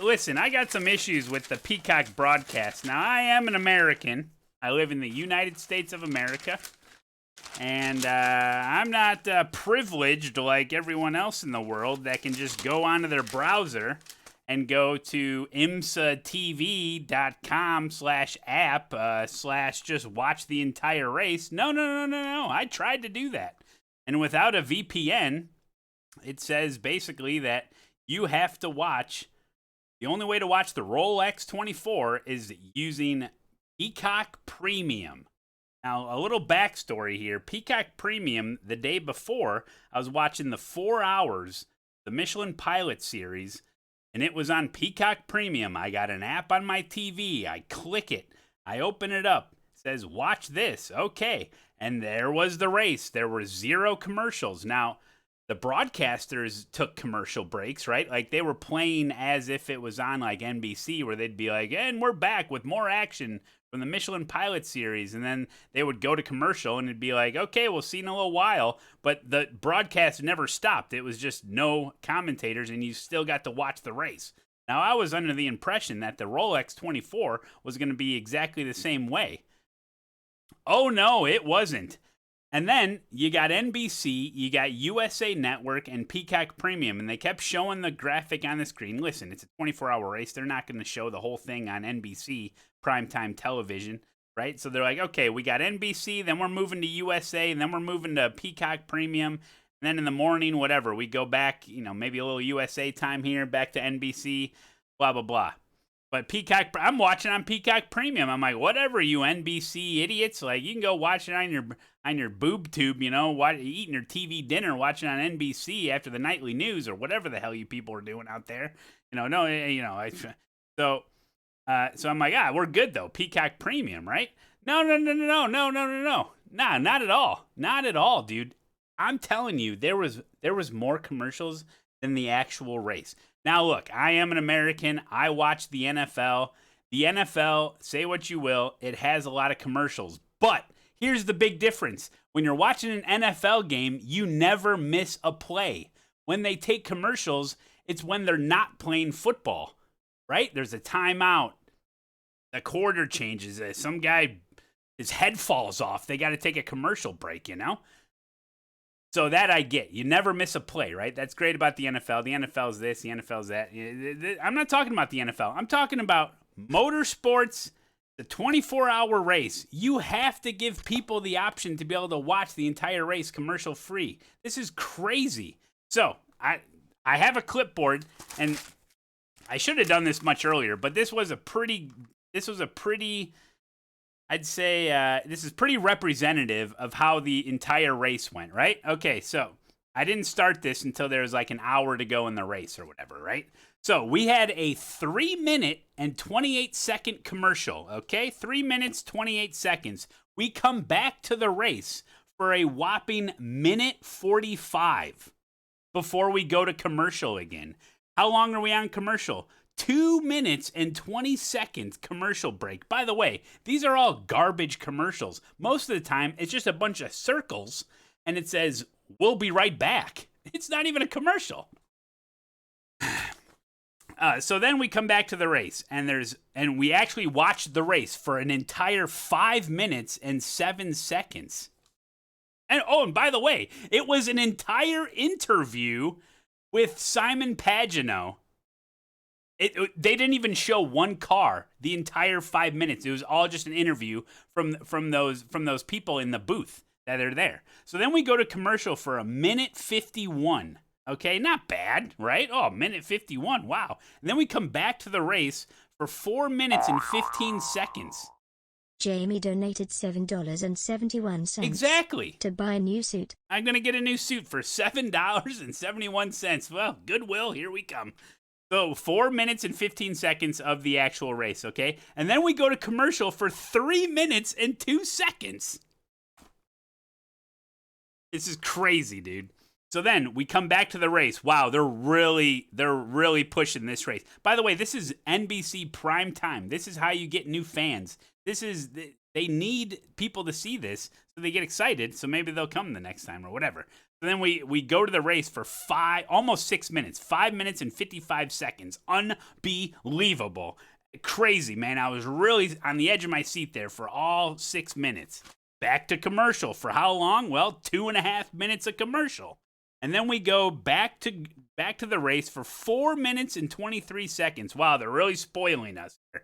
Listen, I got some issues with the Peacock broadcast. Now, I am an American. I live in the United States of America. And I'm not privileged like everyone else in the world that can just go onto their browser and go to imsatv.com/app / just watch the entire race. No. I tried to do that. And without a VPN, it says basically that you have to watch. The only way to watch the Rolex24 is using Peacock Premium. Now, a little backstory here. Peacock Premium, the day before, I was watching the 4 hours, the Michelin Pilot series, and it was on Peacock Premium. I got an app on my TV. I click it. I open it up. It says, watch this. Okay. And there was the race. There were 0 commercials. Now, the broadcasters took commercial breaks, right? Like they were playing as if it was on like NBC, where they'd be like, and we're back with more action from the Michelin Pilot series. And then they would go to commercial and it'd be like, okay, we'll see in a little while. But the broadcast never stopped. It was just no commentators and you still got to watch the race. Now, I was under the impression that the Rolex 24 was going to be exactly the same way. Oh, no, it wasn't. And then you got NBC, you got USA Network, and Peacock Premium, and they kept showing the graphic on the screen. Listen, it's a 24-hour race. They're not going to show the whole thing on NBC, primetime television, right? So they're like, okay, we got NBC, then we're moving to USA, and then we're moving to Peacock Premium, and then in the morning, whatever, we go back, maybe a little USA time here, back to NBC, blah, blah, blah. But Peacock, I'm watching on Peacock Premium. I'm like, whatever, you NBC idiots. Like, you can go watch it on your boob tube, eating your TV dinner, watching on NBC after the nightly news or whatever the hell you people are doing out there. So I'm like, we're good though. Peacock Premium, right? No. Nah, not at all. Not at all, dude. I'm telling you, there was more commercials than the actual race. Now, look, I am an American. I watch the NFL. The NFL, say what you will, it has a lot of commercials. But here's the big difference. When you're watching an NFL game, you never miss a play. When they take commercials, it's when they're not playing football, right? There's a timeout. The quarter changes. Some guy, his head falls off. They got to take a commercial break, So that I get. You never miss a play, right? That's great about the NFL. The NFL's this, the NFL's that. I'm not talking about the NFL. I'm talking about motorsports, the 24-hour race. You have to give people the option to be able to watch the entire race commercial-free. This is crazy. So I have a clipboard, and I should have done this much earlier, but this was a pretty I'd say this is pretty representative of how the entire race went, right? Okay, so I didn't start this until there was like an hour to go in the race or whatever, right? So we had a 3-minute and 28-second commercial, okay? 3 minutes, 28 seconds. We come back to the race for a whopping 1:45 before we go to commercial again. How long are we on commercial? 2 minutes and 20 seconds commercial break. By the way, these are all garbage commercials. Most of the time, it's just a bunch of circles, and it says, we'll be right back. It's not even a commercial. So then we come back to the race, and we actually watched the race for an entire 5 minutes and 7 seconds. And by the way, it was an entire interview with Simon Pagino. They didn't even show one car the entire 5 minutes. It was all just an interview from those people in the booth that are there. So then we go to commercial for 1:51. Okay, not bad, right? Oh, 1:51. Wow. And then we come back to the race for 4 minutes and 15 seconds. Jamie donated $7.71. Exactly. To buy a new suit. I'm going to get a new suit for $7.71. Well, goodwill, here we come. So 4 minutes and 15 seconds of the actual race, okay? And then we go to commercial for 3 minutes and 2 seconds. This is crazy, dude. So then we come back to the race. Wow, they're really pushing this race. By the way, this is NBC prime time. This is how you get new fans. They need people to see this so they get excited, so maybe they'll come the next time or whatever. So So then we go to the race for almost 6 minutes, 5 minutes and 55 seconds. Unbelievable. Crazy, man. I was really on the edge of my seat there for all 6 minutes. Back to commercial for how long? Well, 2.5 minutes of commercial. And then we go back to the race for 4 minutes and 23 seconds. Wow, they're really spoiling us here.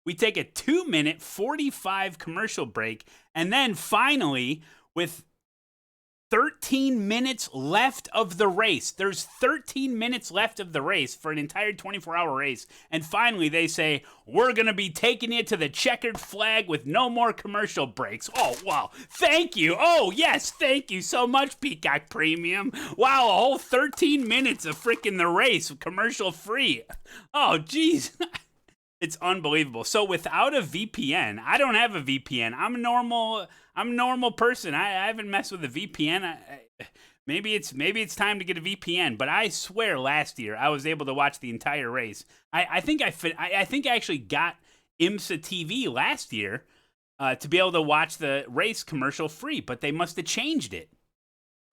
We take a 2-minute 45 commercial break, and then finally, with 13 minutes left of the race. There's 13 minutes left of the race for an entire 24-hour race. And finally, they say, we're going to be taking it to the checkered flag with no more commercial breaks. Oh, wow. Thank you. Oh, yes. Thank you so much, Peacock Premium. Wow, a whole 13 minutes of freaking the race, commercial free. Oh, geez. It's unbelievable. So without a VPN, I don't have a VPN. I'm a normal person. I haven't messed with a VPN. Maybe it's time to get a VPN. But I swear, last year I was able to watch the entire race. I think I actually got IMSA TV last year to be able to watch the race commercial free. But they must have changed it,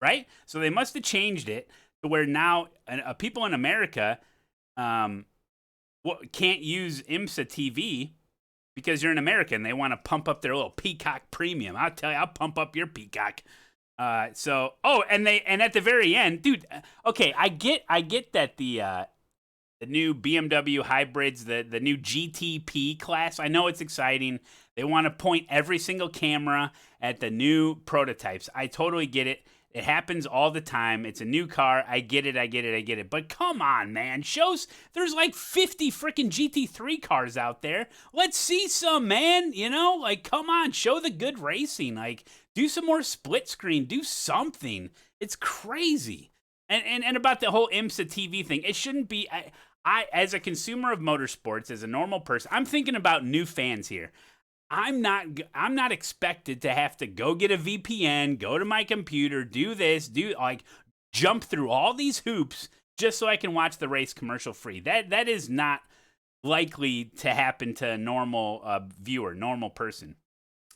right? So they must have changed it to where now people in America can't use IMSA TV because you're an American. They want to pump up their little Peacock Premium. I'll tell you, I'll pump up your Peacock. And at the very end, dude. Okay, I get that the new BMW hybrids, the new GTP class. I know it's exciting. They want to point every single camera at the new prototypes. I totally get it. It happens all the time. It's a new car. I get it. But come on, man. There's like 50 freaking GT3 cars out there. Let's see some, man. You know, like, come on. Show the good racing. Like, do some more split screen. Do something. It's crazy. And about the whole IMSA TV thing, it shouldn't be. I as a consumer of motorsports, as a normal person, I'm thinking about new fans here. I'm not expected to have to go get a VPN, go to my computer, jump through all these hoops just so I can watch the race commercial free. That is not likely to happen to a normal viewer, normal person.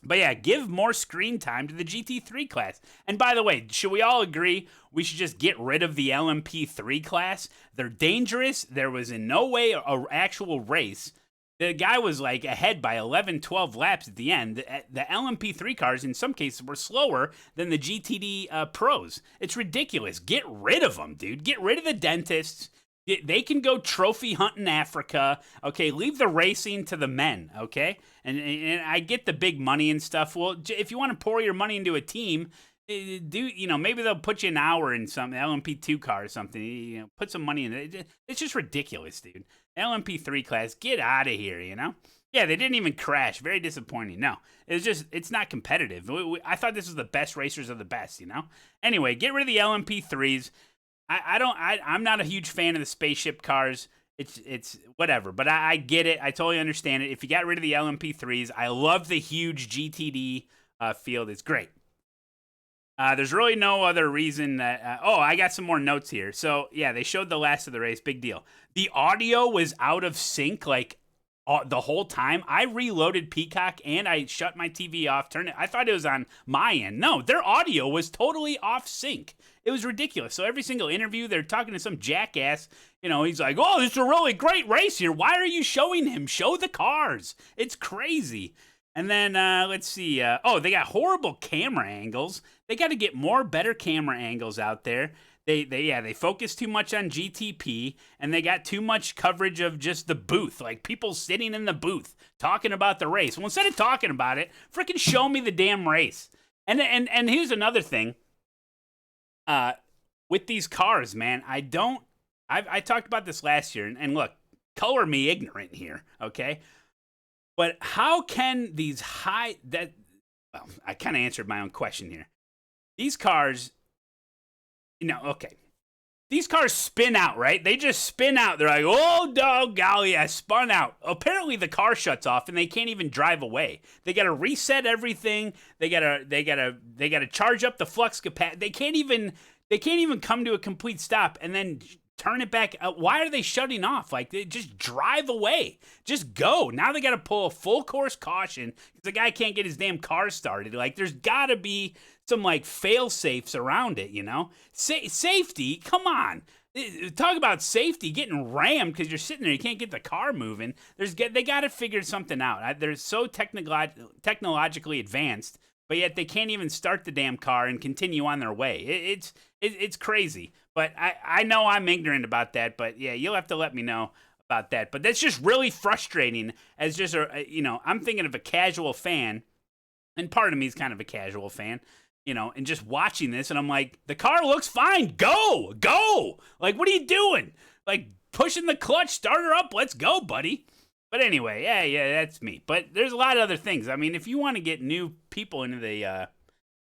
But yeah, give more screen time to the GT3 class. And by the way, should we all agree we should just get rid of the LMP3 class? They're dangerous. There was in no way an actual race. The guy was like ahead by 11, 12 laps at the end. The LMP3 cars, in some cases, were slower than the GTD Pros. It's ridiculous. Get rid of them, dude. Get rid of the dentists. They can go trophy hunt in Africa. Okay, leave the racing to the men, okay? And I get the big money and stuff. Well, if you want to pour your money into a team, maybe they'll put you an hour in some LMP2 car or something. Put some money in it. It's just ridiculous, dude. LMP3 class, get out of here, Yeah, they didn't even crash. Very disappointing. No, it's not competitive. I thought this was the best racers of the best, Anyway, get rid of the LMP3s. I'm not a huge fan of the spaceship cars. It's whatever, but I get it. I totally understand it. If you got rid of the LMP3s, I love the huge GTD field. It's great. There's really no other reason that... I got some more notes here. So, yeah, they showed the last of the race. Big deal. The audio was out of sync, like, the whole time. I reloaded Peacock, and I shut my TV off, turned it... I thought it was on my end. No, their audio was totally off sync. It was ridiculous. So every single interview, they're talking to some jackass. He's like, oh, this is a really great race here. Why are you showing him? Show the cars. It's crazy. And then, let's see. They got horrible camera angles. They got to get better camera angles out there. They focus too much on GTP, and they got too much coverage of just the booth, like people sitting in the booth talking about the race. Well, instead of talking about it, freaking show me the damn race. And here's another thing. With these cars, man, I talked about this last year, and look, color me ignorant here, okay? But how can these I kind of answered my own question here. These cars, okay. These cars spin out, right? They just spin out. They're like, oh, golly, I spun out. Apparently the car shuts off and they can't even drive away. They got to reset everything. They got to charge up the flux capacity. They can't even come to a complete stop and then turn it back. Why are they shutting off? Like, they just drive away. Just go. Now they got to pull a full course caution because the guy can't get his damn car started. Like, there's got to be some, like, fail safes around it, you know? Safety? Come on. Talk about safety, getting rammed because you're sitting there, you can't get the car moving. They got to figure something out. They're so technologically advanced, but yet they can't even start the damn car and continue on their way. It's crazy. But I know I'm ignorant about that, but yeah, you'll have to let me know about that. But that's just really frustrating as just I'm thinking of a casual fan, and part of me is kind of a casual fan, and just watching this, and I'm like, the car looks fine. Go. Like, what are you doing? Like, pushing the clutch, start her up. Let's go, buddy. But anyway, yeah, that's me. But there's a lot of other things. I mean, if you want to get new people into this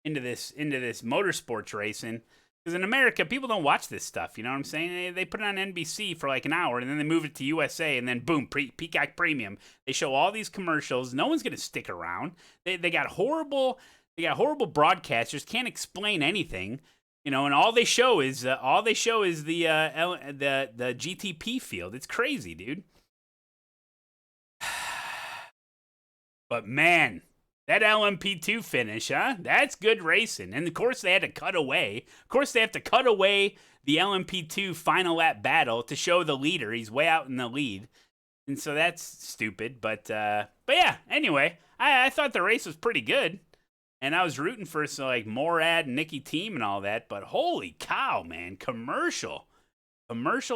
motorsports racing, because in America, people don't watch this stuff. You know what I'm saying? They put it on NBC for like an hour, and then they move it to USA, and then boom, Peacock Premium. They show all these commercials. No one's gonna stick around. They got horrible broadcasters. Can't explain anything. And all they show is the GTP field. It's crazy, dude. But man, that LMP2 finish, huh? That's good racing. And of course they had to cut away. Of course they have to cut away the LMP2 final lap battle to show the leader. He's way out in the lead. And so that's stupid. But yeah, anyway, I thought the race was pretty good. And I was rooting for like Morad and Nicky Team and all that. But holy cow, man, commercial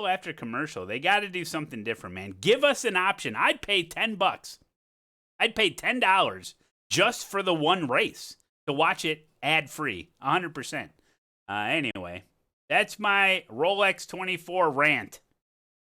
after commercial. They got to do something different, man. Give us an option. I'd pay $10. I'd pay $10 just for the one race to watch it ad-free, 100%. Anyway, that's my Rolex 24 rant.